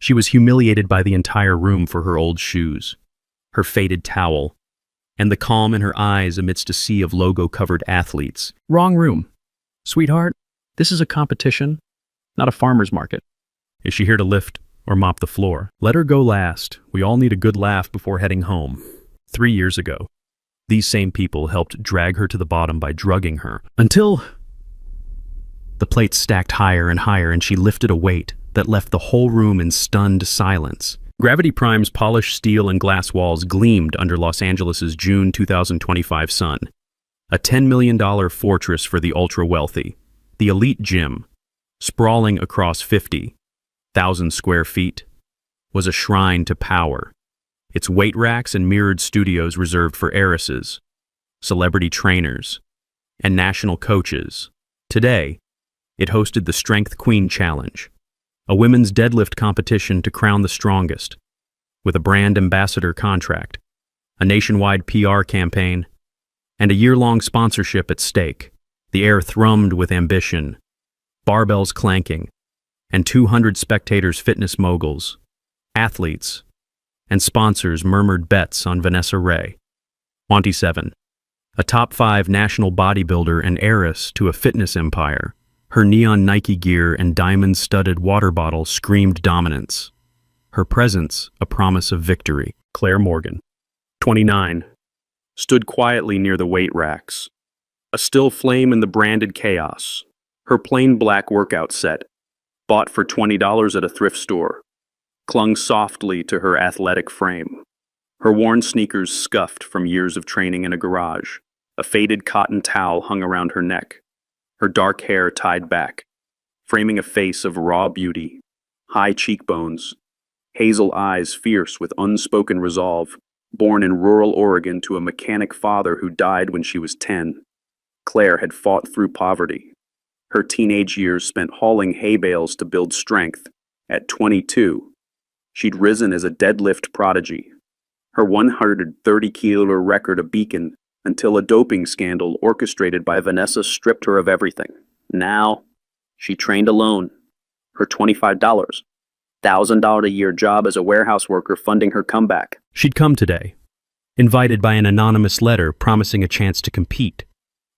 She was humiliated by the entire room for her old shoes, her faded towel, and the calm in her eyes amidst a sea of logo-covered athletes. Wrong room. Sweetheart, this is a competition, not a farmer's market. Is she here to lift or mop the floor? Let her go last. We all need a good laugh before heading home. 3 years ago, these same people helped drag her to the bottom by drugging her, until the plates stacked higher and higher and she lifted a weight that left the whole room in stunned silence. Gravity Prime's polished steel and glass walls gleamed under Los Angeles' June 2025 sun. A $10 million fortress for the ultra-wealthy. The elite gym, sprawling across 50,000 square feet, was a shrine to power. Its weight racks and mirrored studios reserved for heiresses, celebrity trainers, and national coaches. Today, it hosted the Strength Queen Challenge, a women's deadlift competition to crown the strongest, with a brand ambassador contract, a nationwide PR campaign, and a year-long sponsorship at stake. The air thrummed with ambition, barbells clanking, and 200 spectators, fitness moguls, athletes, and sponsors murmured bets on Vanessa Ray. 27, a top 5 national bodybuilder and heiress to a fitness empire. Her neon Nike gear and diamond-studded water bottle screamed dominance. Her presence a promise of victory. Claire Morgan, 29, stood quietly near the weight racks, a still flame in the branded chaos. Her plain black workout set, bought for $20 at a thrift store, clung softly to her athletic frame. Her worn sneakers scuffed from years of training in a garage. A faded cotton towel hung around her neck, her dark hair tied back, framing a face of raw beauty, high cheekbones, hazel eyes fierce with unspoken resolve. Born in rural Oregon to a mechanic father who died when she was 10, Claire had fought through poverty. Her teenage years spent hauling hay bales to build strength. At 22, she'd risen as a deadlift prodigy, her 130-kilo record a beacon, until a doping scandal orchestrated by Vanessa stripped her of everything. Now, she trained alone. Her $25, $1,000 a year job as a warehouse worker funding her comeback. She'd come today, invited by an anonymous letter promising a chance to compete.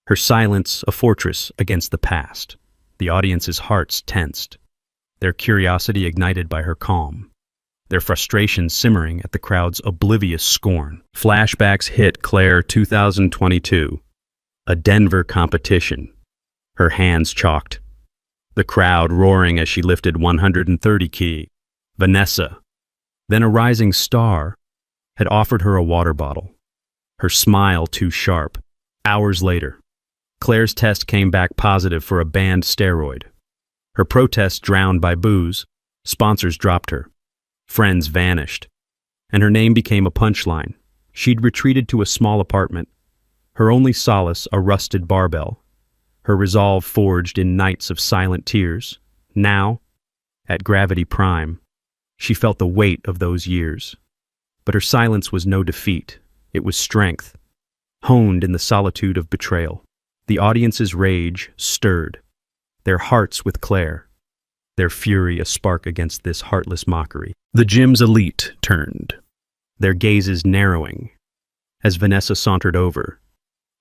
Her silence a fortress against the past. The audience's hearts tensed, their curiosity ignited by her calm, their frustration simmering at the crowd's oblivious scorn. Flashbacks hit Claire 2022, a Denver competition. Her hands chalked, the crowd roaring as she lifted 130 kg. Vanessa, then a rising star, had offered her a water bottle, her smile too sharp. Hours later, Claire's test came back positive for a banned steroid. Her protest drowned by booze, sponsors dropped her, friends vanished, and her name became a punchline. She'd retreated to a small apartment, her only solace a rusted barbell, her resolve forged in nights of silent tears. Now, at Gravity Prime, she felt the weight of those years. But her silence was no defeat, it was strength, honed in the solitude of betrayal. The audience's rage stirred, their hearts with Claire, their fury a spark against this heartless mockery. The gym's elite turned, their gazes narrowing, as Vanessa sauntered over,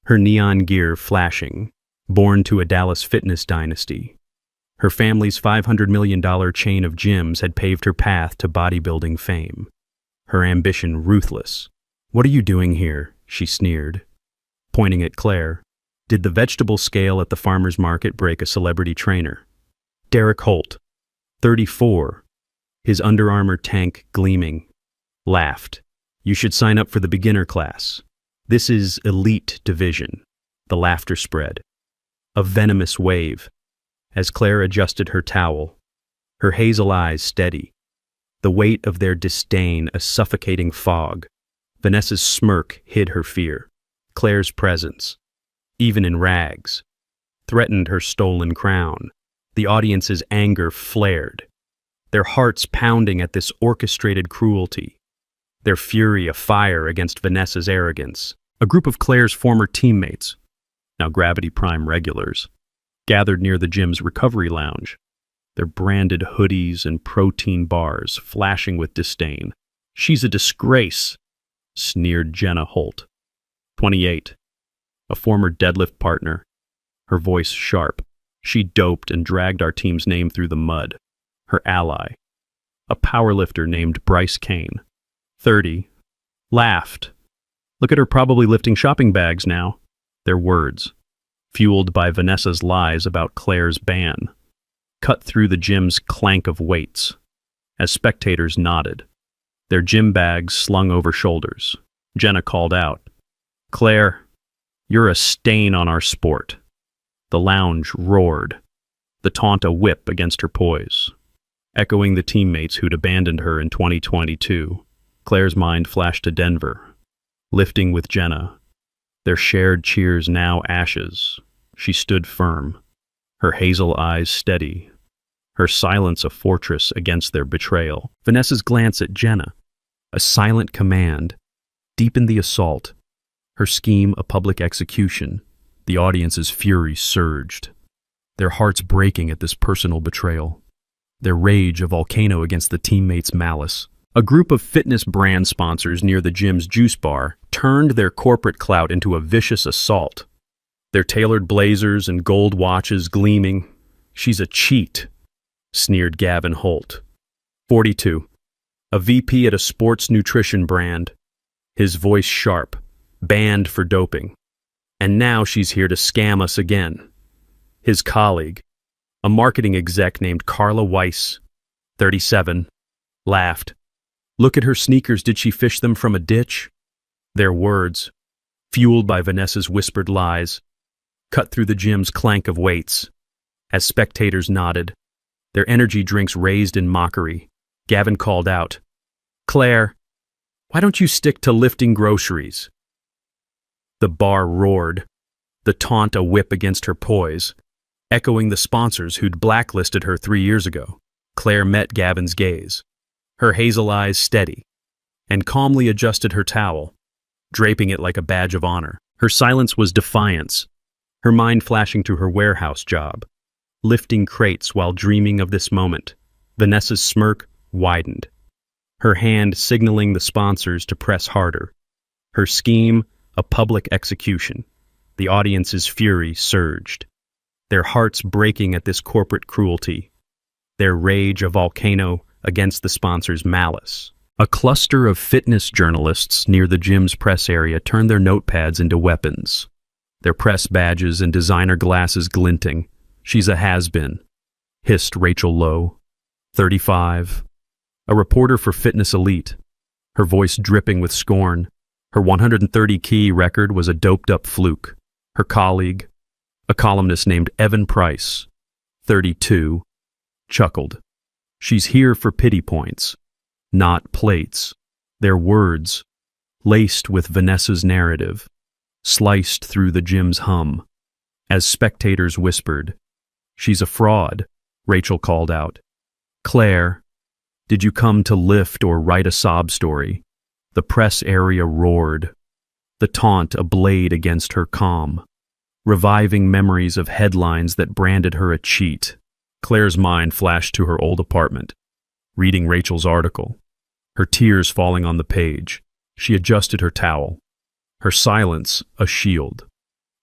her neon gear flashing, born to a Dallas fitness dynasty. Her family's $500 million chain of gyms had paved her path to bodybuilding fame, her ambition ruthless. "What are you doing here?" she sneered, pointing at Claire. Did the vegetable scale at the farmer's market break a celebrity trainer? Derek Holt, 34, his Under Armour tank gleaming, laughed. "You should sign up for the beginner class. This is elite division." The laughter spread, a venomous wave, as Claire adjusted her towel, her hazel eyes steady, the weight of their disdain a suffocating fog. Vanessa's smirk hid her fear. Claire's presence, even in rags, threatened her stolen crown. The audience's anger flared, their hearts pounding at this orchestrated cruelty, their fury afire against Vanessa's arrogance. A group of Claire's former teammates, now Gravity Prime regulars, gathered near the gym's recovery lounge. their branded hoodies and protein bars flashing with disdain. "She's a disgrace," sneered Jenna Holt, 28, a former deadlift partner, her voice sharp. "She doped and dragged our team's name through the mud." Her ally, a powerlifter named Bryce Kane, 30, laughed. "Look at her probably lifting shopping bags now." Their words, fueled by Vanessa's lies about Claire's ban, cut through the gym's clank of weights. As spectators nodded, their gym bags slung over shoulders, Jenna called out, "Claire, you're a stain on our sport." The lounge roared, the taunt a whip against her poise. Echoing the teammates who'd abandoned her in 2022, Claire's mind flashed to Denver, lifting with Jenna. Their shared cheers now ashes. She stood firm, her hazel eyes steady, her silence a fortress against their betrayal. Vanessa's glance at Jenna, a silent command, deepened the assault. Her scheme a public execution. The audience's fury surged, their hearts breaking at this personal betrayal, their rage a volcano against the teammates' malice. A group of fitness brand sponsors near the gym's juice bar turned their corporate clout into a vicious assault, their tailored blazers and gold watches gleaming. "She's a cheat," sneered Gavin Holt, 42, a VP at a sports nutrition brand, his voice sharp, banned for doping. "And now she's here to scam us again." His colleague, a marketing exec named Carla Weiss, 37, laughed. "Look at her sneakers, did she fish them from a ditch?" Their words, fueled by Vanessa's whispered lies, cut through the gym's clank of weights. As spectators nodded, their energy drinks raised in mockery, Gavin called out, "Claire, why don't you stick to lifting groceries?" The bar roared, the taunt a whip against her poise, echoing the sponsors who'd blacklisted her 3 years ago. Claire met Gavin's gaze, her hazel eyes steady, and calmly adjusted her towel, draping it like a badge of honor. Her silence was defiance, her mind flashing to her warehouse job, lifting crates while dreaming of this moment. Vanessa's smirk widened, her hand signaling the sponsors to press harder. Her scheme a public execution. The audience's fury surged, their hearts breaking at this corporate cruelty, their rage a volcano against the sponsor's malice. A cluster of fitness journalists near the gym's press area turned their notepads into weapons, their press badges and designer glasses glinting. "She's a has-been," hissed Rachel Lowe, 35, a reporter for Fitness Elite, her voice dripping with scorn. Her 130-key record was a doped-up fluke. Her colleague, a columnist named Evan Price, 32, chuckled. "She's here for pity points, not plates." Their words, laced with Vanessa's narrative, sliced through the gym's hum. As spectators whispered, "She's a fraud," Rachel called out. "Claire, did you come to lift or write a sob story?" The press area roared, the taunt a blade against her calm, reviving memories of headlines that branded her a cheat. Claire's mind flashed to her old apartment, reading Rachel's article, her tears falling on the page. She adjusted her towel, her silence a shield.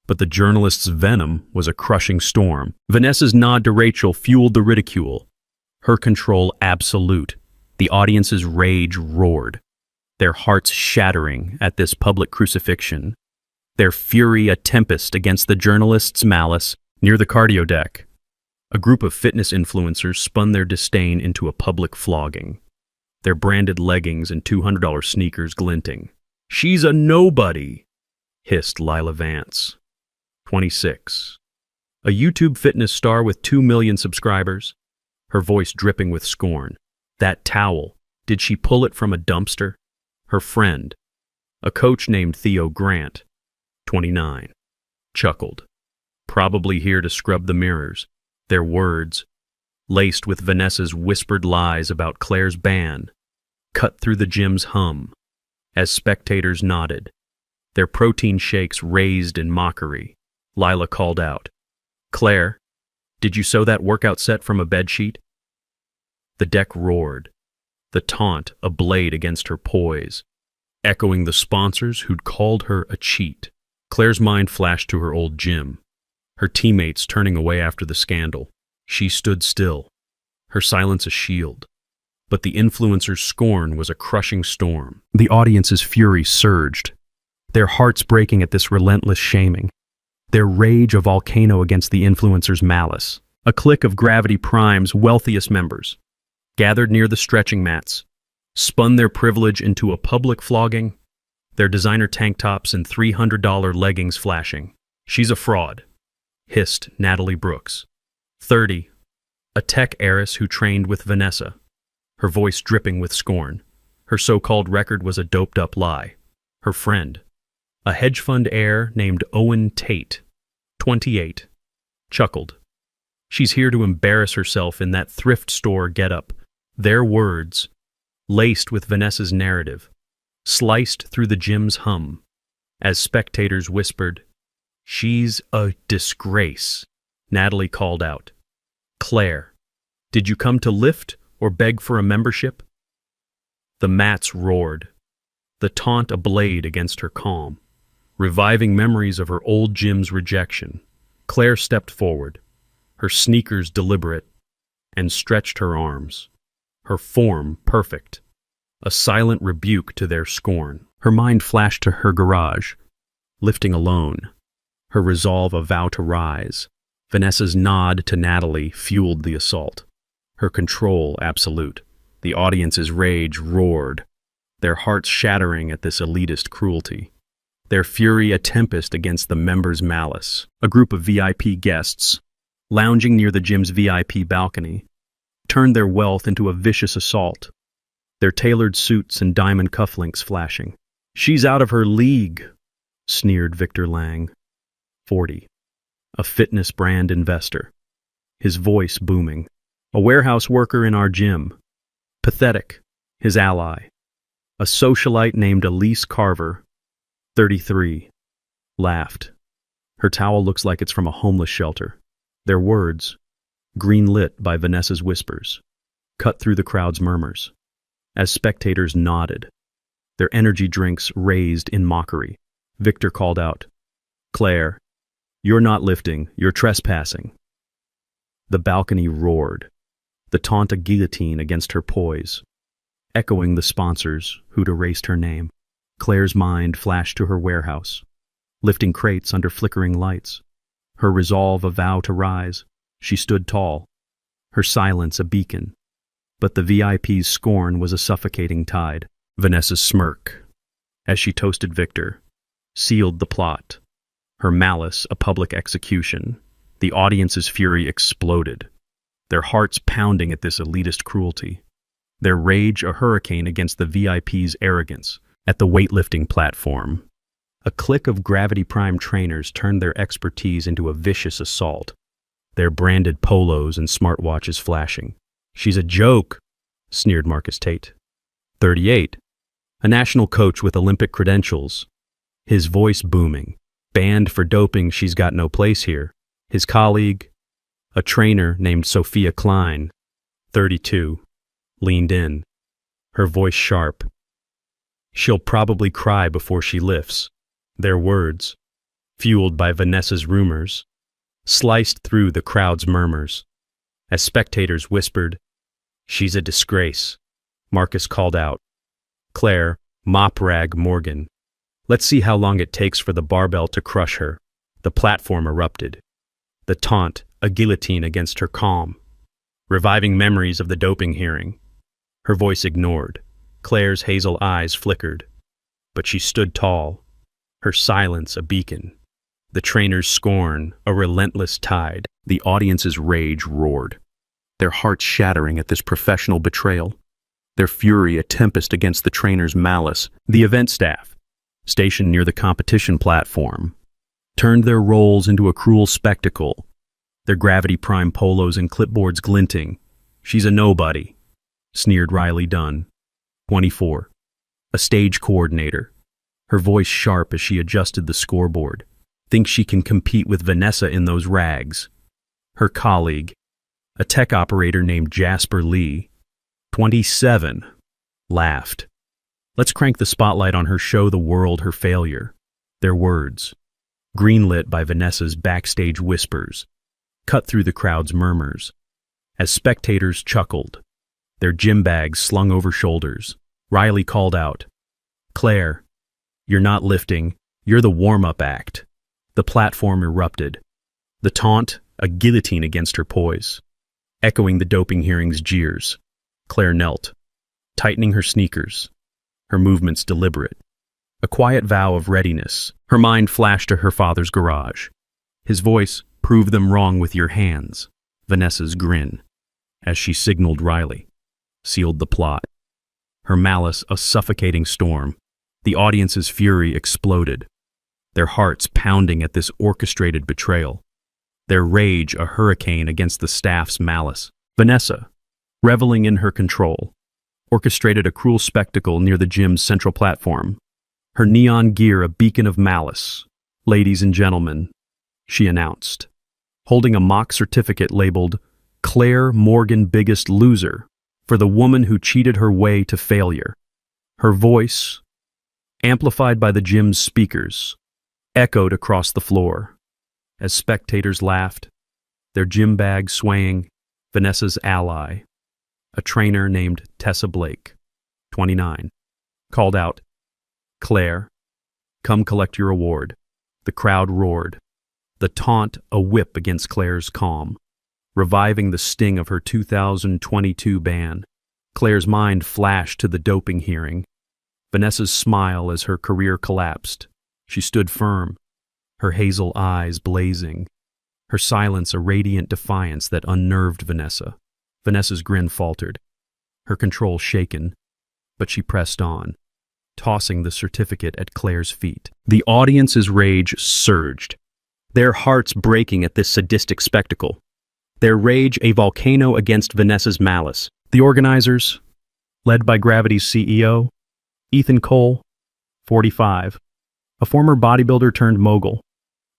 But the journalist's venom was a crushing storm. Vanessa's nod to Rachel fueled the ridicule, her control absolute. The audience's rage roared, their hearts shattering at this public crucifixion, their fury a tempest against the journalist's malice. Near the cardio deck, a group of fitness influencers spun their disdain into a public flogging, their branded leggings and $200 sneakers glinting. "She's a nobody," hissed Lila Vance, 26, a YouTube fitness star with 2 million subscribers, her voice dripping with scorn. "That towel, did she pull it from a dumpster?" Her friend, a coach named Theo Grant, 29, chuckled. "Probably here to scrub the mirrors." Their words, laced with Vanessa's whispered lies about Claire's ban, cut through the gym's hum. As spectators nodded, their protein shakes raised in mockery, Lila called out, "Claire, Did you sew that workout set from a bedsheet? The deck roared, the taunt a blade against her poise, echoing the sponsors who'd called her a cheat. Claire's mind flashed to her old gym, her teammates turning away after the scandal. She stood still, her silence a shield. But the influencer's scorn was a crushing storm. The audience's fury surged, their hearts breaking at this relentless shaming, their rage a volcano against the influencer's malice. A clique of Gravity Prime's wealthiest members gathered near the stretching mats, spun their privilege into a public flogging, their designer tank tops and $300 leggings flashing. She's a fraud, hissed Natalie Brooks, 30, a tech heiress who trained with Vanessa, her voice dripping with scorn. Her so-called record was a doped-up lie. Her friend, a hedge fund heir named Owen Tate, 28, chuckled. She's here to embarrass herself in that thrift store getup. Their words, laced with Vanessa's narrative, sliced through the gym's hum, as spectators whispered, "She's a disgrace," Natalie called out. "Claire, did you come to lift or beg for a membership?" The mats roared, the taunt a blade against her calm, reviving memories of her old gym's rejection. Claire stepped forward, her sneakers deliberate, and stretched her arms, her form perfect, a silent rebuke to their scorn. Her mind flashed to her garage, lifting alone, her resolve a vow to rise. Vanessa's nod to Natalie fueled the assault, her control absolute. The audience's rage roared, their hearts shattering at this elitist cruelty, their fury a tempest against the members' malice. A group of VIP guests, lounging near the gym's VIP balcony, turned their wealth into a vicious assault, their tailored suits and diamond cufflinks flashing. "She's out of her league," sneered Victor Lang, 40, a fitness brand investor, his voice booming. "A warehouse worker in our gym. Pathetic," his ally, a socialite named Elise Carver, 33, laughed. "Her towel looks like it's from a homeless shelter." Their words, green-lit by Vanessa's whispers, cut through the crowd's murmurs. As spectators nodded, their energy drinks raised in mockery, Victor called out, "Claire, you're not lifting, you're trespassing." The balcony roared, the taunt a guillotine against her poise, echoing the sponsors who'd erased her name. Claire's mind flashed to her warehouse, lifting crates under flickering lights, her resolve a vow to rise. She stood tall, her silence a beacon, but the VIP's scorn was a suffocating tide. Vanessa's smirk, as she toasted Victor, sealed the plot, her malice a public execution. The audience's fury exploded, their hearts pounding at this elitist cruelty, their rage a hurricane against the VIP's arrogance. At the weightlifting platform, a clique of Gravity Prime trainers turned their expertise into a vicious assault, their branded polos and smartwatches flashing. "She's a joke," sneered Marcus Tate, 38, a national coach with Olympic credentials, his voice booming. "Banned for doping, she's got no place here." His colleague, a trainer named Sophia Klein, 32, leaned in, her voice sharp. "She'll probably cry before she lifts." Their words, fueled by Vanessa's rumors, sliced through the crowd's murmurs. As spectators whispered, "She's a disgrace," Marcus called out, "Claire, mop rag Morgan. Let's see how long it takes for the barbell to crush her." The platform erupted, the taunt a guillotine against her calm, reviving memories of the doping hearing. Her voice ignored, Claire's hazel eyes flickered, but she stood tall, her silence a beacon, the trainer's scorn a relentless tide. The audience's rage roared, their hearts shattering at this professional betrayal, their fury a tempest against the trainer's malice. The event staff, stationed near the competition platform, turned their roles into a cruel spectacle, their Gravity Prime polos and clipboards glinting. "She's a nobody," sneered Riley Dunn, 24, a stage coordinator, her voice sharp as she adjusted the scoreboard. "Thinks she can compete with Vanessa in those rags." Her colleague, a tech operator named Jasper Lee, 27, laughed. Let's crank the spotlight on her, show the world her failure. Their words, greenlit by Vanessa's backstage whispers, cut through the crowd's murmurs. As spectators chuckled, their gym bags slung over shoulders, Riley called out, "Claire, you're not lifting, you're the warm-up act." The platform erupted, the taunt a guillotine against her poise. Echoing the doping hearing's jeers, Claire knelt, tightening her sneakers, her movements deliberate. A quiet vow of readiness, her mind flashed to her father's garage. His voice, "Prove them wrong with your hands." Vanessa's grin, as she signaled Riley, sealed the plot. Her malice a suffocating storm. The audience's fury exploded, their hearts pounding at this orchestrated betrayal, their rage a hurricane against the staff's malice. Vanessa, reveling in her control, orchestrated a cruel spectacle near the gym's central platform, her neon gear a beacon of malice. "Ladies and gentlemen," she announced, holding a mock certificate labeled "Claire Morgan Biggest Loser" for the woman who cheated her way to failure. Her voice, amplified by the gym's speakers, echoed across the floor. As spectators laughed, their gym bags swaying, Vanessa's ally, a trainer named Tessa Blake, 29, called out, "Claire, come collect your award." The crowd roared, the taunt a whip against Claire's calm, reviving the sting of her 2022 ban. Claire's mind flashed to the doping hearing, Vanessa's smile as her career collapsed. She stood firm, her hazel eyes blazing, her silence a radiant defiance that unnerved Vanessa. Vanessa's grin faltered, her control shaken, but she pressed on, tossing the certificate at Claire's feet. The audience's rage surged, their hearts breaking at this sadistic spectacle, their rage a volcano against Vanessa's malice. The organizers, led by Gravity's CEO, Ethan Cole, 45, a former bodybuilder turned mogul,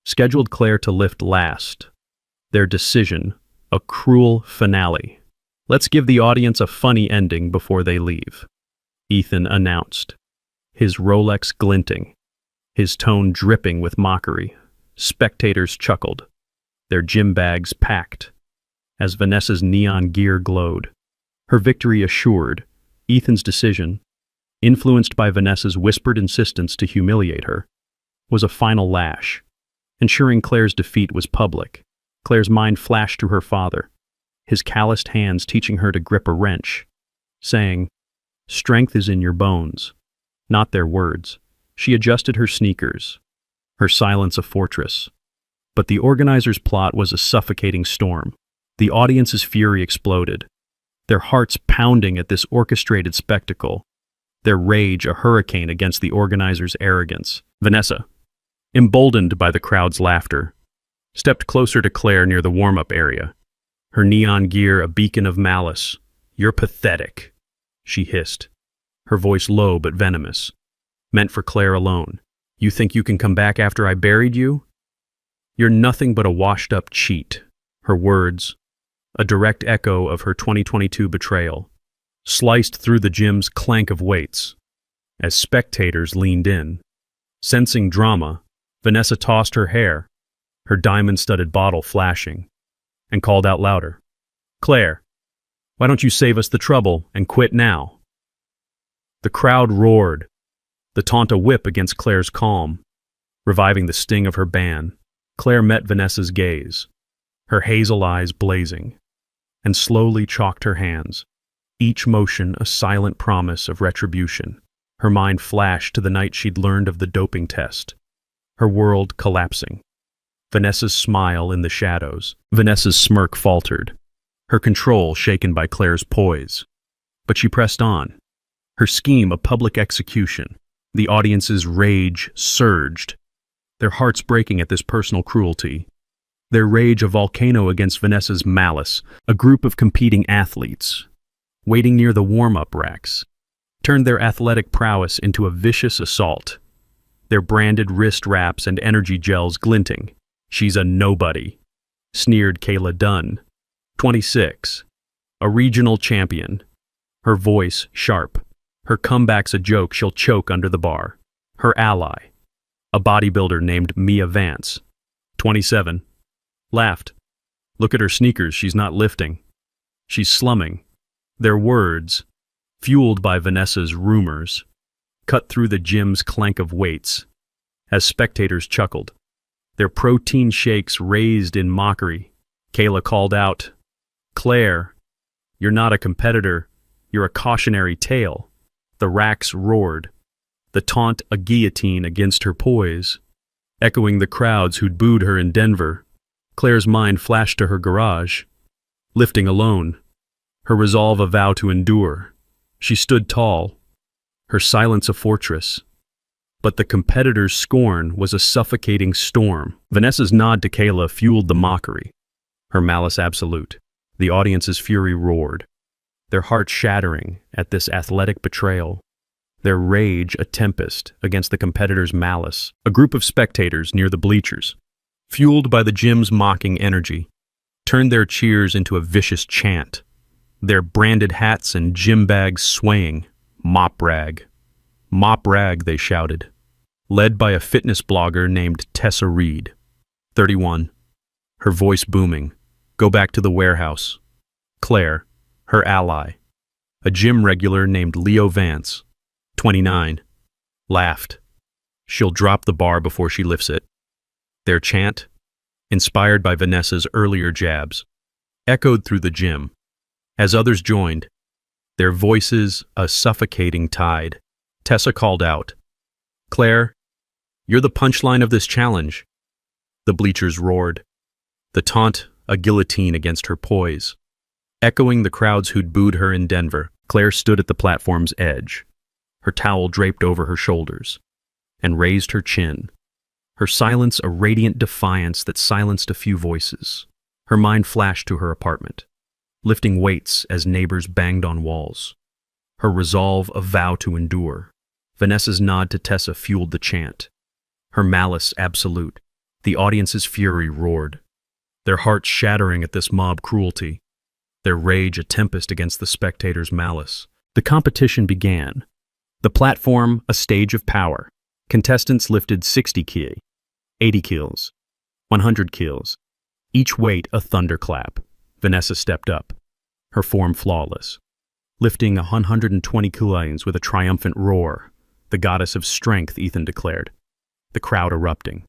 scheduled Claire to lift last. Their decision, a cruel finale. "Let's give the audience a funny ending before they leave," Ethan announced, his Rolex glinting, his tone dripping with mockery. Spectators chuckled, their gym bags packed, as Vanessa's neon gear glowed. Her victory assured, Ethan's decision, influenced by Vanessa's whispered insistence to humiliate her, was a final lash, ensuring Claire's defeat was public. Claire's mind flashed to her father, his calloused hands teaching her to grip a wrench, saying, "Strength is in your bones," not their words. She adjusted her sneakers, her silence a fortress. But the organizers' plot was a suffocating storm. The audience's fury exploded, their hearts pounding at this orchestrated spectacle, their rage a hurricane against the organizers' arrogance. Vanessa, emboldened by the crowd's laughter, stepped closer to Claire near the warm-up area, her neon gear a beacon of malice. "You're pathetic," she hissed, her voice low but venomous, meant for Claire alone. "You think you can come back after I buried you? You're nothing but a washed-up cheat." Her words, a direct echo of her 2022 betrayal, sliced through the gym's clank of weights. As spectators leaned in, sensing drama, Vanessa tossed her hair, her diamond-studded bottle flashing, and called out louder, "Claire, why don't you save us the trouble and quit now?" The crowd roared, the taunt a whip against Claire's calm, reviving the sting of her ban. Claire met Vanessa's gaze, her hazel eyes blazing, and slowly chalked her hands, each motion a silent promise of retribution. Her mind flashed to the night she'd learned of the doping test, her world collapsing. Vanessa's smile in the shadows. Vanessa's smirk faltered, her control shaken by Claire's poise. But she pressed on, her scheme a public execution. The audience's rage surged, their hearts breaking at this personal cruelty. Their rage a volcano against Vanessa's malice. A group of competing athletes, waiting near the warm-up racks, turned their athletic prowess into a vicious assault, their branded wrist wraps and energy gels glinting. "She's a nobody," sneered Kayla Dunn. 26. A regional champion. Her voice sharp. Her comeback's a joke she'll choke under the bar. Her ally. A bodybuilder named Mia Vance. 27. Laughed. Look at her sneakers, she's not lifting. She's slumming. Their words, fueled by Vanessa's rumors, cut through the gym's clank of weights as spectators chuckled. Their protein shakes raised in mockery. Kayla called out, "Claire, you're not a competitor, you're a cautionary tale." The racks roared, the taunt a guillotine against her poise, echoing the crowds who'd booed her in Denver. Claire's mind flashed to her garage, lifting alone, her resolve a vow to endure. She stood tall, her silence a fortress. But the competitor's scorn was a suffocating storm. Vanessa's nod to Kayla fueled the mockery, her malice absolute. The audience's fury roared, their hearts shattering at this athletic betrayal, their rage a tempest against the competitor's malice. A group of spectators near the bleachers, fueled by the gym's mocking energy, turned their cheers into a vicious chant, their branded hats and gym bags swaying. "Mop rag. Mop rag," they shouted, led by a fitness blogger named Tessa Reed. 31. Her voice booming. "Go back to the warehouse." Claire, her ally. A gym regular named Leo Vance. 29. Laughed. "She'll drop the bar before she lifts it." Their chant, inspired by Vanessa's earlier jabs, echoed through the gym. As others joined, their voices a suffocating tide. Tessa called out, "Claire, you're the punchline of this challenge." The bleachers roared, the taunt a guillotine against her poise. Echoing the crowds who'd booed her in Denver, Claire stood at the platform's edge, her towel draped over her shoulders, and raised her chin, her silence a radiant defiance that silenced a few voices. Her mind flashed to her apartment, lifting weights as neighbors banged on walls, her resolve a vow to endure. Vanessa's nod to Tessa fueled the chant, her malice absolute. The audience's fury roared, their hearts shattering at this mob cruelty, their rage a tempest against the spectators' malice. The competition began. The platform, a stage of power. Contestants lifted 60 kg, 80 kilos, 100 kilos, each weight a thunderclap. Vanessa stepped up, her form flawless, lifting 120 kilos with a triumphant roar. The goddess of strength, Ethan declared, the crowd erupting.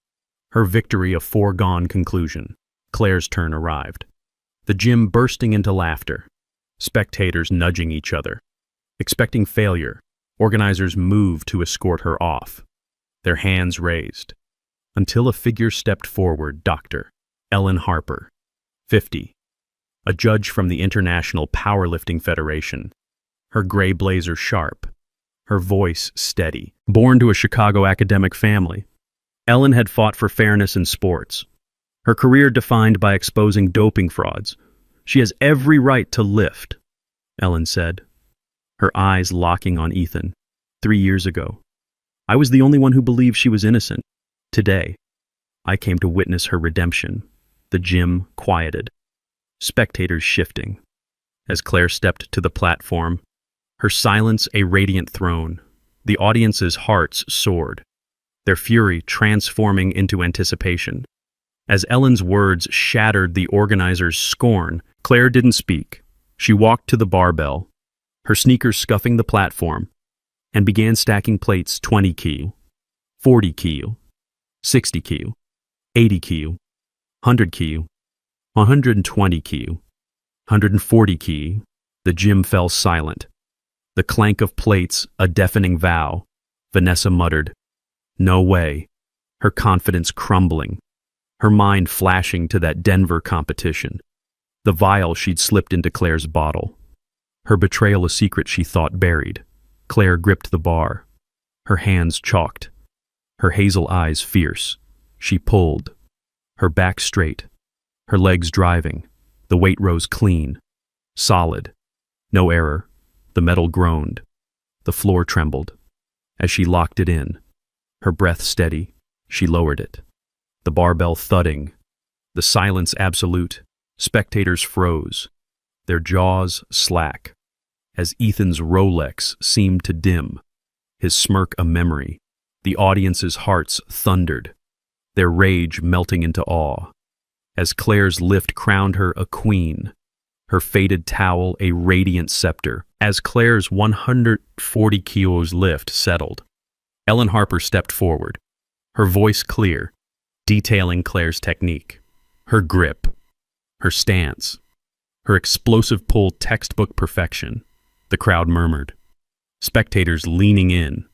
Her victory a foregone conclusion. Claire's turn arrived, the gym bursting into laughter, spectators nudging each other. Expecting failure, organizers moved to escort her off, their hands raised, until a figure stepped forward. Dr. Ellen Harper, 50, a judge from the International Powerlifting Federation, her gray blazer sharp, her voice steady. Born to a Chicago academic family, Ellen had fought for fairness in sports, her career defined by exposing doping frauds. "She has every right to lift," Ellen said, her eyes locking on Ethan. 3 years ago, I was the only one who believed she was innocent. Today, I came to witness her redemption. The gym quieted, spectators shifting. As Claire stepped to the platform, her silence a radiant throne, the audience's hearts soared, their fury transforming into anticipation. As Ellen's words shattered the organizers' scorn, Claire didn't speak. She walked to the barbell, her sneakers scuffing the platform, and began stacking plates. 20 kg, 40 kg, 60 kg, 80 kg, 100 kg, 120 kg, 140 kg. The gym fell silent, the clank of plates a deafening vow. Vanessa muttered, "No way," her confidence crumbling, her mind flashing to that Denver competition, the vial she'd slipped into Claire's bottle. Her betrayal a secret she thought buried. Claire gripped the bar, her hands chalked, her hazel eyes fierce. She pulled, her back straight, her legs driving. The weight rose clean, solid, no error. The metal groaned, the floor trembled. As she locked it in, her breath steady, she lowered it, the barbell thudding, The silence absolute. Spectators froze, their jaws slack, as Ethan's Rolex seemed to dim, his smirk a memory. The audience's hearts thundered, their rage melting into awe, as Claire's lift crowned her a queen, her faded towel a radiant scepter. As Claire's 140 kilos lift settled, Ellen Harper stepped forward, her voice clear, detailing Claire's technique, her grip, her stance, her explosive pull textbook perfection. The crowd murmured, spectators leaning in,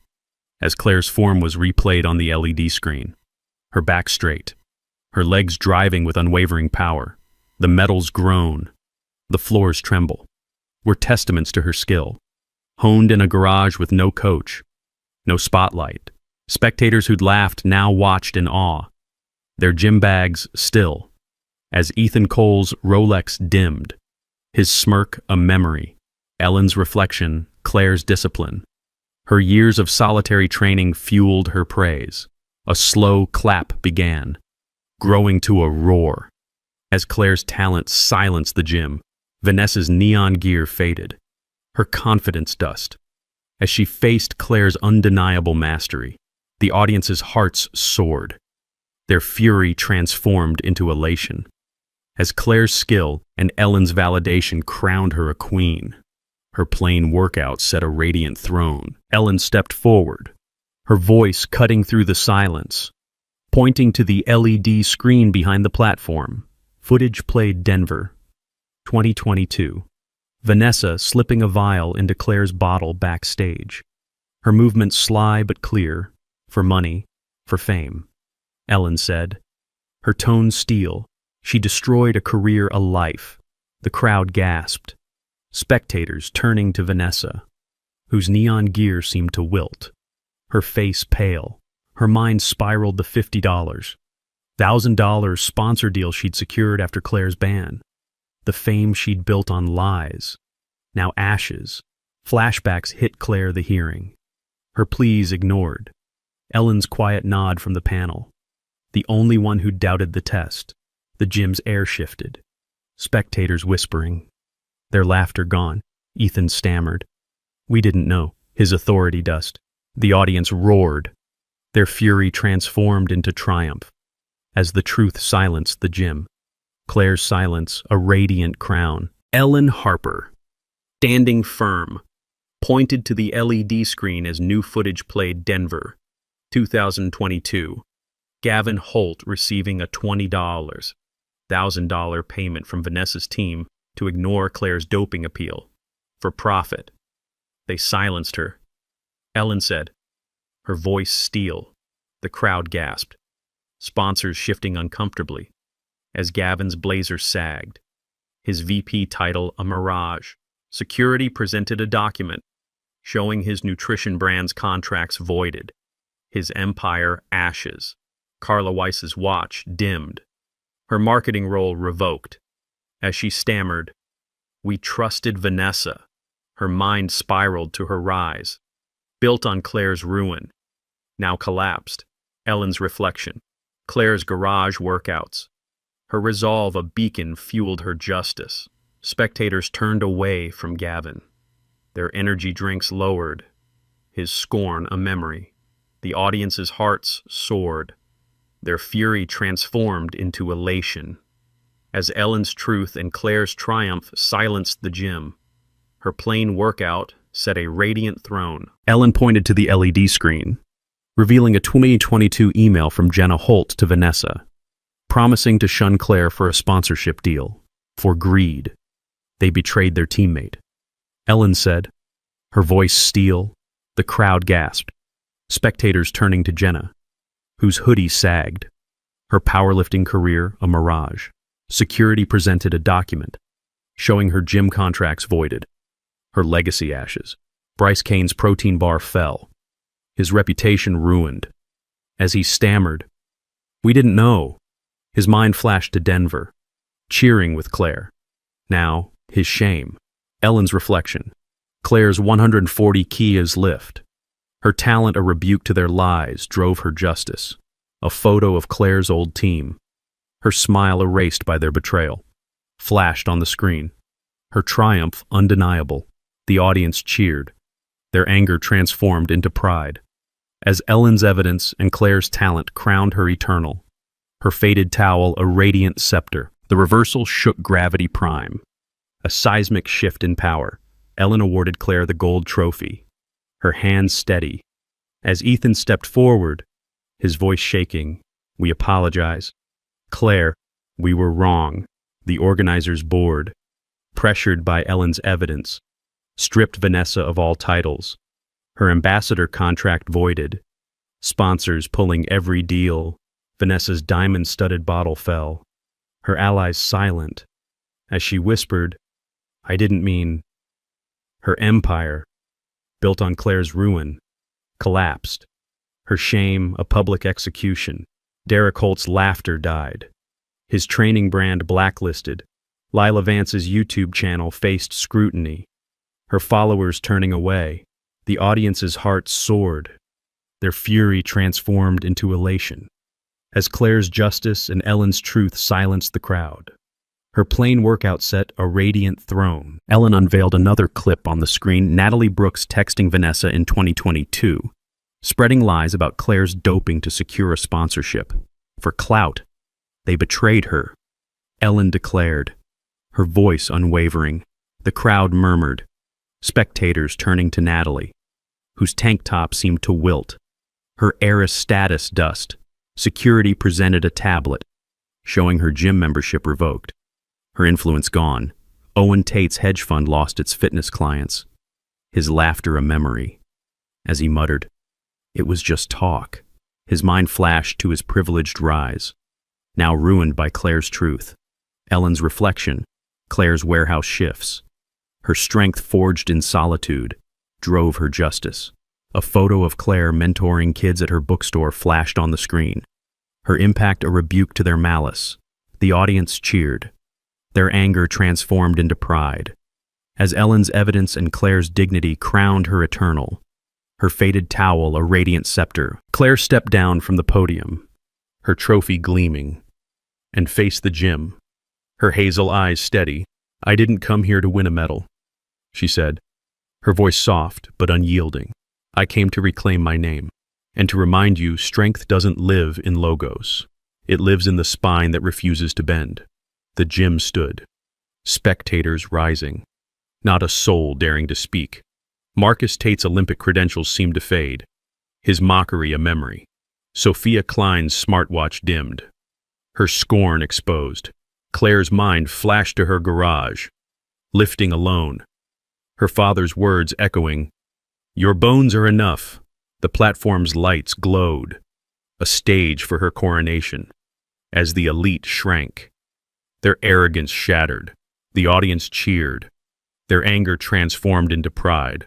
as Claire's form was replayed on the LED screen, her back straight, her legs driving with unwavering power. The metals groan, the floors tremble, were testaments to her skill, honed in a garage with no coach, no spotlight. Spectators who'd laughed now watched in awe, their gym bags still, as Ethan Cole's Rolex dimmed, his smirk a memory, Ellen's reflection, Claire's discipline. Her years of solitary training fueled her praise. A slow clap began, growing to a roar. As Claire's talent silenced the gym, Vanessa's neon gear faded, her confidence dust. As she faced Claire's undeniable mastery, the audience's hearts soared, their fury transformed into elation. As Claire's skill and Ellen's validation crowned her a queen, her plain workout set a radiant throne. Ellen stepped forward, her voice cutting through the silence, pointing to the LED screen behind the platform. Footage played Denver, 2022. Vanessa slipping a vial into Claire's bottle backstage, her movements sly but clear, for money, for fame. Ellen said, her tone steel. She destroyed a career, a life. The crowd gasped, spectators turning to Vanessa, whose neon gear seemed to wilt, her face pale. Her mind spiraled the $50, $1,000 sponsor deal she'd secured after Claire's ban. The fame she'd built on lies, now ashes. Flashbacks hit Claire the hearing, her pleas ignored. Ellen's quiet nod from the panel, the only one who doubted the test. The gym's air shifted, spectators whispering, their laughter gone. Ethan stammered, we didn't know. His authority dust. The audience roared, their fury transformed into triumph. As the truth silenced the gym, Claire's silence a radiant crown. Ellen Harper, standing firm, pointed to the LED screen as new footage played Denver, 2022. Gavin Holt receiving a $20,000 payment from Vanessa's team to ignore Claire's doping appeal. For profit. They silenced her. Ellen said, her voice steel. The crowd gasped, sponsors shifting uncomfortably, as Gavin's blazer sagged, his VP title a mirage. Security presented a document showing his nutrition brand's contracts voided, his empire ashes. Carla Weiss's watch dimmed, her marketing role revoked. As she stammered, we trusted Vanessa. Her mind spiraled to her rise, built on Claire's ruin, now collapsed. Ellen's reflection, Claire's garage workouts. Her resolve a beacon fueled her justice. Spectators turned away from Gavin, their energy drinks lowered, his scorn a memory. The audience's hearts soared, their fury transformed into elation. As Ellen's truth and Claire's triumph silenced the gym, her plain workout set a radiant throne. Ellen pointed to the LED screen, revealing a 2022 email from Jenna Holt to Vanessa, promising to shun Claire for a sponsorship deal. For greed, they betrayed their teammate. Ellen said, her voice steel. The crowd gasped, spectators turning to Jenna, whose hoodie sagged, her powerlifting career a mirage. Security presented a document showing her gym contracts voided, her legacy ashes. Bryce Kane's protein bar fell, his reputation ruined. As he stammered, we didn't know. His mind flashed to Denver, cheering with Claire. Now, his shame. Ellen's reflection, Claire's 140 Kias lift. Her talent a rebuke to their lies drove her justice. A photo of Claire's old team, her smile erased by their betrayal, flashed on the screen. Her triumph undeniable. The audience cheered. Their anger transformed into pride. As Ellen's evidence and Claire's talent crowned her eternal, her faded towel a radiant scepter. The reversal shook gravity prime. A seismic shift in power. Ellen awarded Claire the gold trophy, her hands steady. As Ethan stepped forward, his voice shaking, "We apologize. Claire, we were wrong." The organizers' board, pressured by Ellen's evidence, stripped Vanessa of all titles. Her ambassador contract voided. Sponsors pulling every deal. Vanessa's diamond-studded bottle fell. Her allies silent. As she whispered, "I didn't mean..." Her empire, built on Claire's ruin, collapsed. Her shame a public execution. Derek Holt's laughter died. His training brand blacklisted. Lila Vance's YouTube channel faced scrutiny. Her followers turning away. The audience's hearts soared. Their fury transformed into elation. As Claire's justice and Ellen's truth silenced the crowd. Her plain workout set a radiant throne. Ellen unveiled another clip on the screen, Natalie Brooks texting Vanessa in 2022, spreading lies about Claire's doping to secure a sponsorship. For clout, they betrayed her. Ellen declared, her voice unwavering. The crowd murmured, spectators turning to Natalie, whose tank top seemed to wilt. Her heiress status dust. Security presented a tablet, showing her gym membership revoked. Her influence gone. Owen Tate's hedge fund lost its fitness clients. His laughter a memory. As he muttered, "It was just talk." His mind flashed to his privileged rise, now ruined by Claire's truth. Ellen's reflection, Claire's warehouse shifts. Her strength forged in solitude drove her justice. A photo of Claire mentoring kids at her bookstore flashed on the screen. Her impact a rebuke to their malice. The audience cheered. Their anger transformed into pride. As Ellen's evidence and Claire's dignity crowned her eternal, her faded towel a radiant scepter, Claire stepped down from the podium, her trophy gleaming, and faced the gym, her hazel eyes steady. "I didn't come here to win a medal," she said, her voice soft but unyielding. "I came to reclaim my name, and to remind you strength doesn't live in logos. It lives in the spine that refuses to bend." The gym stood, spectators rising, not a soul daring to speak. Marcus Tate's Olympic credentials seemed to fade, his mockery a memory. Sophia Klein's smartwatch dimmed, her scorn exposed. Claire's mind flashed to her garage, lifting alone, her father's words echoing, "Your bones are enough." The platform's lights glowed, a stage for her coronation. As the elite shrank, their arrogance shattered, the audience cheered, their anger transformed into pride.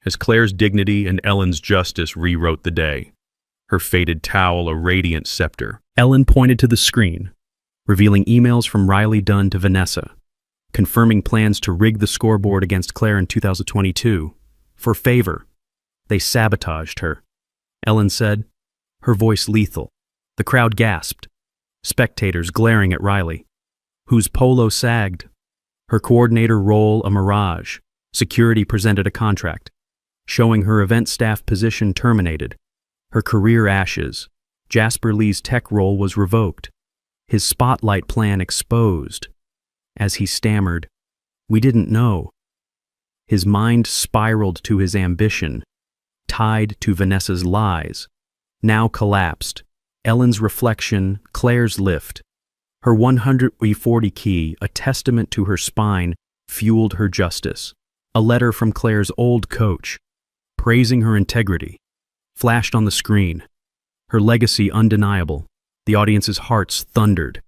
As Claire's dignity and Ellen's justice rewrote the day, her faded towel a radiant scepter. Ellen pointed to the screen, revealing emails from Riley Dunn to Vanessa, confirming plans to rig the scoreboard against Claire in 2022. For favor, they sabotaged her. Ellen said, her voice lethal. The crowd gasped, spectators glaring at Riley, whose polo sagged. Her coordinator role a mirage. Security presented a contract, showing her event staff position terminated. Her career ashes. Jasper Lee's tech role was revoked. His spotlight plan exposed. As he stammered, "We didn't know." His mind spiraled to his ambition, tied to Vanessa's lies, now collapsed. Ellen's reflection, Claire's lift. Her 140 key, a testament to her spine, fueled her justice. A letter from Claire's old coach, praising her integrity, flashed on the screen. Her legacy undeniable. The audience's hearts thundered.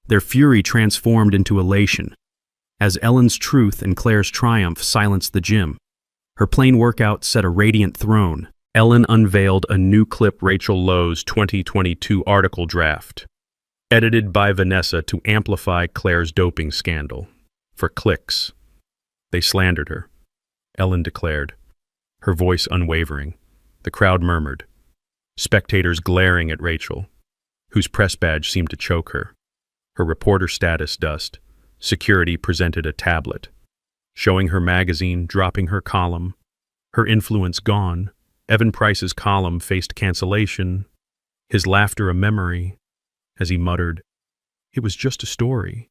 Their fury transformed into elation. As Ellen's truth and Claire's triumph silenced the gym, her plain workout set a radiant throne. Ellen unveiled a new clip, Rachel Lowe's 2022 article draft, edited by Vanessa to amplify Claire's doping scandal. For clicks, they slandered her, Ellen declared, her voice unwavering. The crowd murmured, spectators glaring at Rachel, whose press badge seemed to choke her. Her reporter status dust. Security presented a tablet, showing her magazine, dropping her column. Her influence gone. Evan Price's column faced cancellation. His laughter a memory, as he muttered, "It was just a story."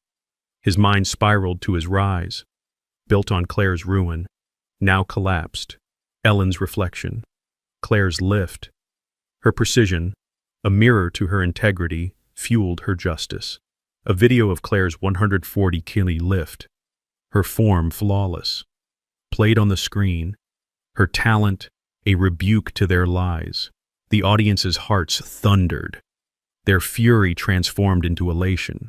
His mind spiraled to his rise, built on Claire's ruin, now collapsed. Ellen's reflection, Claire's lift. Her precision, a mirror to her integrity, fueled her justice. A video of Claire's 140-kilo lift, her form flawless, played on the screen, her talent a rebuke to their lies. The audience's hearts thundered, their fury transformed into elation,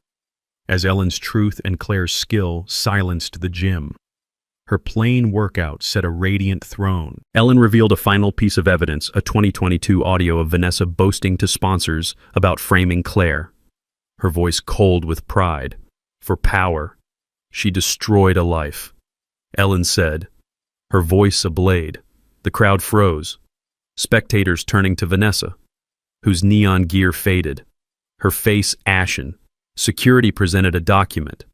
as Ellen's truth and Claire's skill silenced the gym. Her plain workout set a radiant throne. Ellen revealed a final piece of evidence, a 2022 audio of Vanessa boasting to sponsors about framing Claire. Her voice cold with pride. For power, she destroyed a life. Ellen said, her voice a blade. The crowd froze, spectators turning to Vanessa, whose neon gear faded, her face ashen. Security presented a document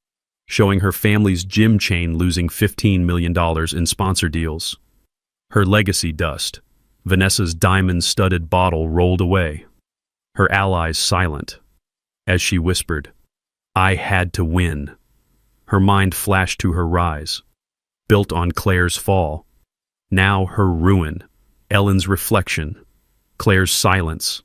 showing her family's gym chain losing $15 million in sponsor deals. Her legacy dust. Vanessa's diamond-studded bottle rolled away, her allies silent, as she whispered, "I had to win." Her mind flashed to her rise, built on Claire's fall. Now her ruin, Ellen's reflection, Claire's silence.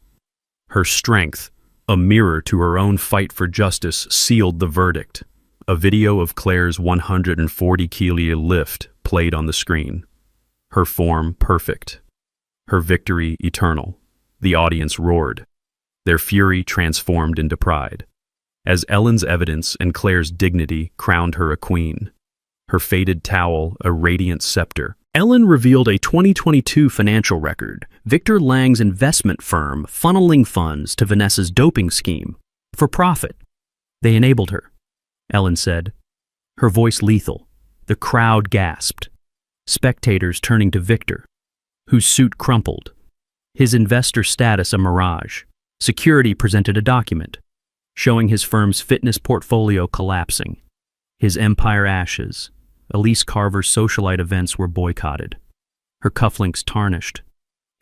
Her strength, a mirror to her own fight for justice, sealed the verdict. A video of Claire's 140-kilo lift played on the screen. Her form perfect. Her victory eternal. The audience roared. Their fury transformed into pride, as Ellen's evidence and Claire's dignity crowned her a queen. Her faded towel a radiant scepter. Ellen revealed a 2022 financial record, Victor Lang's investment firm funneling funds to Vanessa's doping scheme for profit. They enabled her, Ellen said, her voice lethal. The crowd gasped, spectators turning to Victor, whose suit crumpled, his investor status a mirage. Security presented a document showing his firm's fitness portfolio collapsing, his empire ashes. Elise Carver's socialite events were boycotted, her cufflinks tarnished,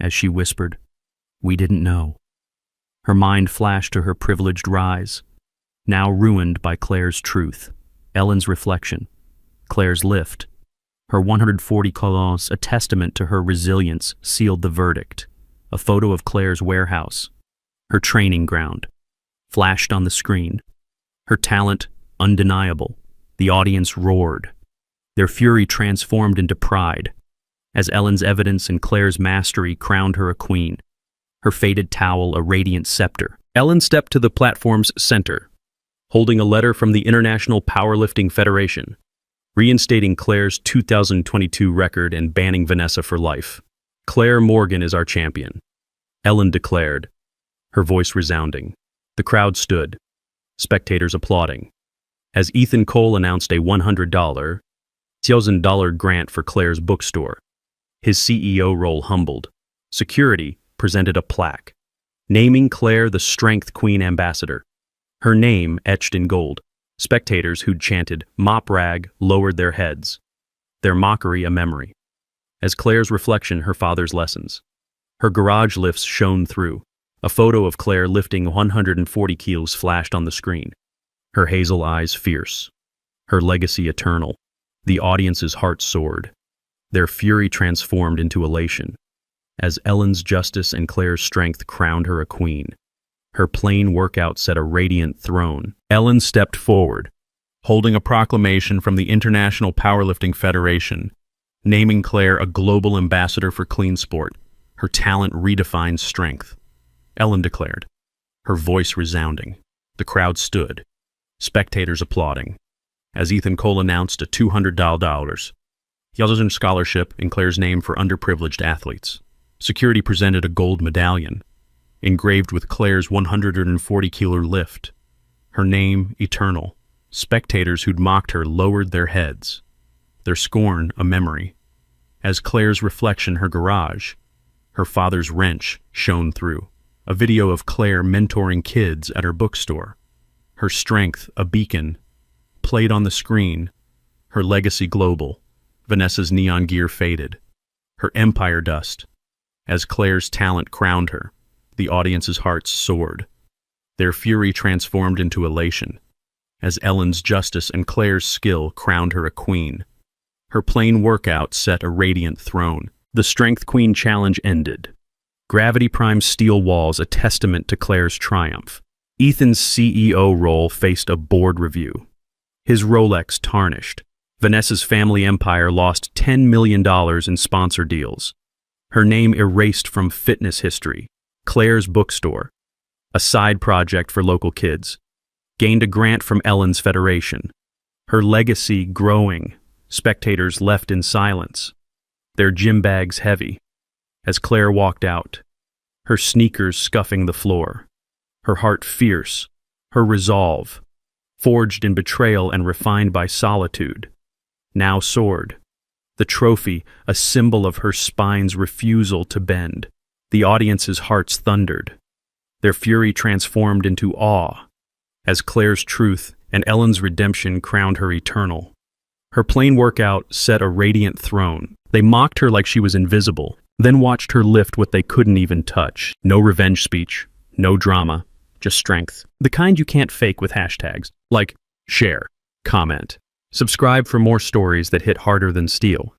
as she whispered, "We didn't know." Her mind flashed to her privileged rise, now ruined by Claire's truth. Ellen's reflection, Claire's lift, her 140 kilos, a testament to her resilience, sealed the verdict. A photo of Claire's warehouse, her training ground, flashed on the screen. Her talent undeniable. The audience roared. Their fury transformed into pride, as Ellen's evidence and Claire's mastery crowned her a queen, her faded towel a radiant scepter. Ellen stepped to the platform's center, holding a letter from the International Powerlifting Federation, reinstating Claire's 2022 record and banning Vanessa for life. "Claire Morgan is our champion," Ellen declared, her voice resounding. The crowd stood, spectators applauding, as Ethan Cole announced a $100,000 grant for Claire's bookstore. His CEO role humbled. Security presented a plaque, naming Claire the Strength Queen Ambassador, her name etched in gold. Spectators who'd chanted "Mop Rag" lowered their heads, their mockery a memory, as Claire's reflection her father's lessons. Her garage lifts shone through. A photo of Claire lifting 140 kilos flashed on the screen, her hazel eyes fierce, her legacy eternal. The audience's heart soared, their fury transformed into elation, as Ellen's justice and Claire's strength crowned her a queen. Her plain workout set a radiant throne. Ellen stepped forward, holding a proclamation from the International Powerlifting Federation, naming Claire a global ambassador for clean sport. Her talent redefined strength, Ellen declared, her voice resounding. The crowd stood, spectators applauding, as Ethan Cole announced a $200,000 scholarship in Claire's name for underprivileged athletes. Security presented a gold medallion, engraved with Claire's 140-kilo lift, her name eternal. Spectators who'd mocked her lowered their heads, their scorn a memory, as Claire's reflection her garage, her father's wrench, shone through. A video of Claire mentoring kids at her bookstore, Her strength, a beacon, played on the screen. Her legacy global. Vanessa's neon gear faded. Her empire dust. As Claire's talent crowned her, the audience's hearts soared. Their fury transformed into elation, as Ellen's justice and Claire's skill crowned her a queen. Her plain workout set a radiant throne. The Strength Queen challenge ended. Gravity Prime's steel walls a testament to Claire's triumph. Ethan's CEO role faced a board review. His Rolex tarnished. Vanessa's family empire lost $10 million in sponsor deals. Her name erased from fitness history. Claire's bookstore, a side project for local kids, gained a grant from Ellen's Federation. Her legacy growing, spectators left in silence, their gym bags heavy, as Claire walked out, her sneakers scuffing the floor, her heart fierce, her resolve, forged in betrayal and refined by solitude, now soared. The trophy, a symbol of her spine's refusal to bend. The audience's hearts thundered. Their fury transformed into awe, as Claire's truth and Ellen's redemption crowned her eternal. Her plain workout set a radiant throne. They mocked her like she was invisible, then watched her lift what they couldn't even touch. No revenge speech, no drama, just strength. The kind you can't fake with hashtags, like share, comment. Subscribe for more stories that hit harder than steel.